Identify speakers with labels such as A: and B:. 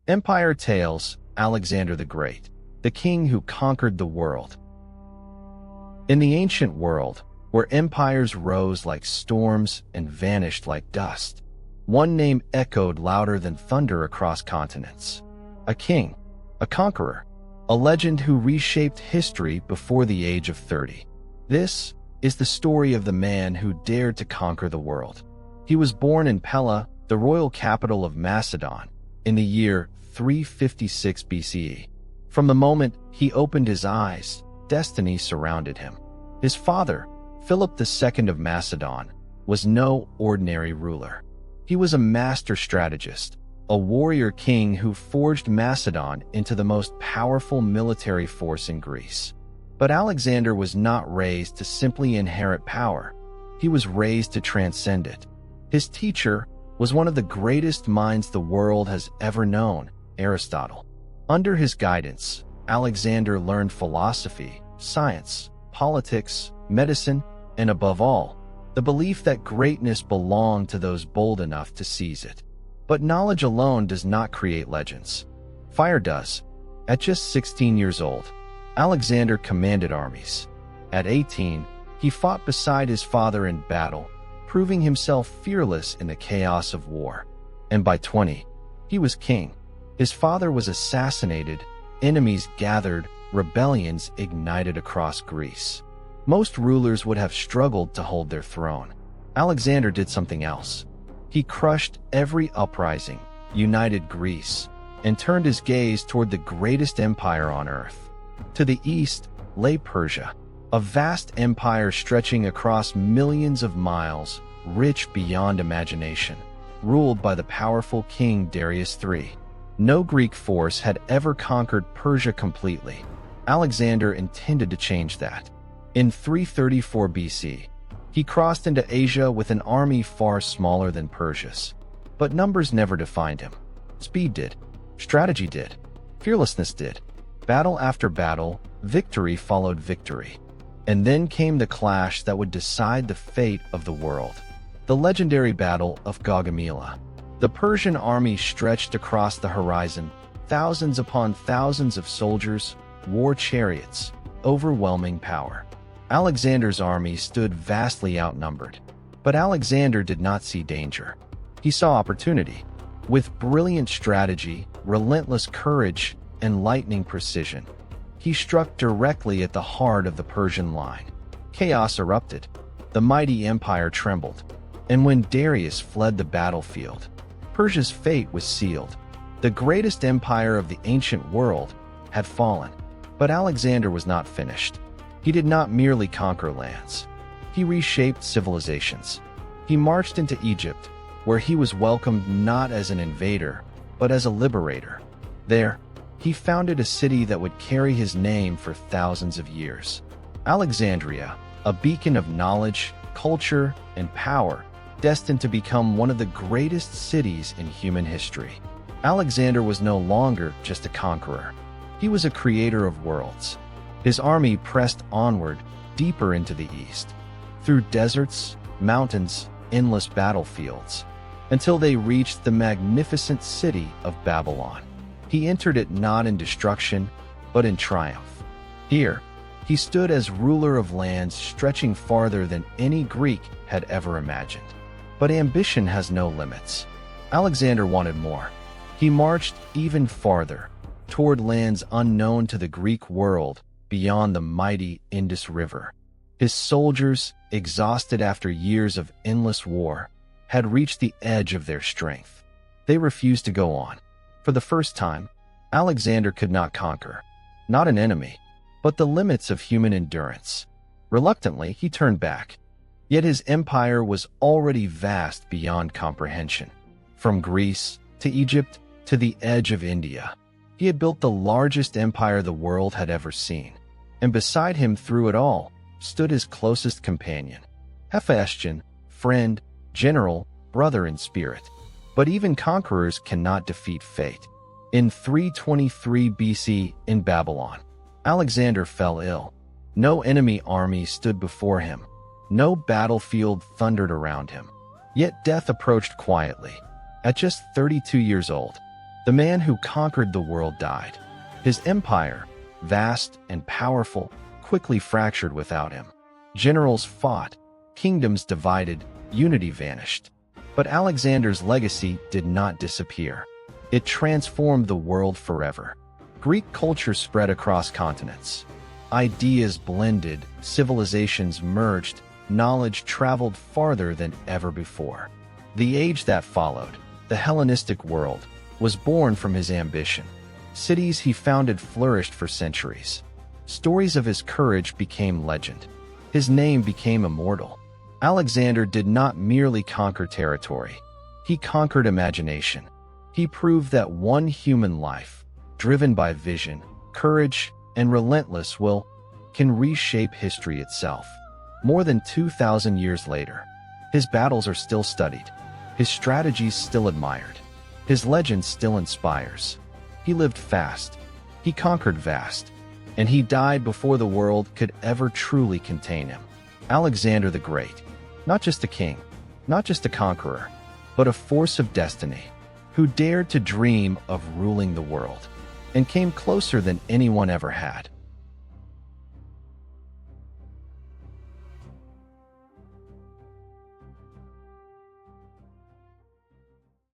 A: Empire Tales: Alexander the Great, the king who conquered the world. In the ancient world, where empires rose like storms and vanished like dust, one name echoed louder than thunder across continents. A king, a conqueror, a legend who reshaped history before the age of 30. This is the story of the man who dared to conquer the world. He was born in Pella, the royal capital of Macedon, in the year 356 BCE. From the moment he opened his eyes, destiny surrounded him. His father, Philip II of Macedon, was no ordinary ruler. He was a master strategist, a warrior king who forged Macedon into the most powerful military force in Greece. But Alexander was not raised to simply inherit power. He was raised to transcend it. His teacher was one of the greatest minds the world has ever known, Aristotle. Under his guidance, Alexander learned philosophy, science, politics, medicine, and above all, the belief that greatness belonged to those bold enough to seize it. But knowledge alone does not create legends. Fire does. At just 16 years old, Alexander commanded armies. At 18, he fought beside his father in battle, proving himself fearless in the chaos of war. And by 20, he was king. His father was assassinated, enemies gathered, rebellions ignited across Greece. Most rulers would have struggled to hold their throne. Alexander did something else. He crushed every uprising, united Greece, and turned his gaze toward the greatest empire on earth. To the east lay Persia, a vast empire stretching across millions of miles, rich beyond imagination, ruled by the powerful king Darius III. No Greek force had ever conquered Persia completely. Alexander intended to change that. In 334 BC, he crossed into Asia with an army far smaller than Persia's. But numbers never defined him. Speed did. Strategy did. Fearlessness did. Battle after battle, victory followed victory. And then came the clash that would decide the fate of the world. The legendary Battle of Gaugamela. The Persian army stretched across the horizon, thousands upon thousands of soldiers, war chariots, overwhelming power. Alexander's army stood vastly outnumbered. But Alexander did not see danger. He saw opportunity. With brilliant strategy, relentless courage, and lightning precision, he struck directly at the heart of the Persian line. Chaos erupted. The mighty empire trembled. And when Darius fled the battlefield, Persia's fate was sealed. The greatest empire of the ancient world had fallen. But Alexander was not finished. He did not merely conquer lands. He reshaped civilizations. He marched into Egypt, where he was welcomed not as an invader, but as a liberator. There, he founded a city that would carry his name for thousands of years. Alexandria, a beacon of knowledge, culture, and power, destined to become one of the greatest cities in human history. Alexander was no longer just a conqueror. He was a creator of worlds. His army pressed onward, deeper into the east, through deserts, mountains, endless battlefields, until they reached the magnificent city of Babylon. He entered it not in destruction, but in triumph. Here, he stood as ruler of lands stretching farther than any Greek had ever imagined. But ambition has no limits. Alexander wanted more. He marched even farther, toward lands unknown to the Greek world, beyond the mighty Indus River. His soldiers, exhausted after years of endless war, had reached the edge of their strength. They refused to go on. For the first time, Alexander could not conquer, not an enemy, but the limits of human endurance. Reluctantly, he turned back. Yet his empire was already vast beyond comprehension. From Greece to Egypt to the edge of India, he had built the largest empire the world had ever seen. And beside him through it all stood his closest companion, Hephaestion, friend, general, brother in spirit. But even conquerors cannot defeat fate. In 323 BC in Babylon, Alexander fell ill. No enemy army stood before him. No battlefield thundered around him. Yet death approached quietly. At just 32 years old, The man who conquered the world died. His empire, vast and powerful, quickly fractured without him. Generals fought, kingdoms divided, unity vanished. But Alexander's legacy did not disappear. It transformed the world forever. Greek culture spread across continents. Ideas blended, civilizations merged, knowledge traveled farther than ever before. The age that followed, the Hellenistic world, was born from his ambition. Cities he founded flourished for centuries. Stories of his courage became legend. His name became immortal. Alexander did not merely conquer territory. He conquered imagination. He proved that one human life, driven by vision, courage, and relentless will, can reshape history itself. More than 2,000 years later, his battles are still studied. His strategies still admired. His legend still inspires. He lived fast. He conquered vast. And he died before the world could ever truly contain him. Alexander the Great, not just a king, not just a conqueror, but a force of destiny, who dared to dream of ruling the world, and came closer than anyone ever had.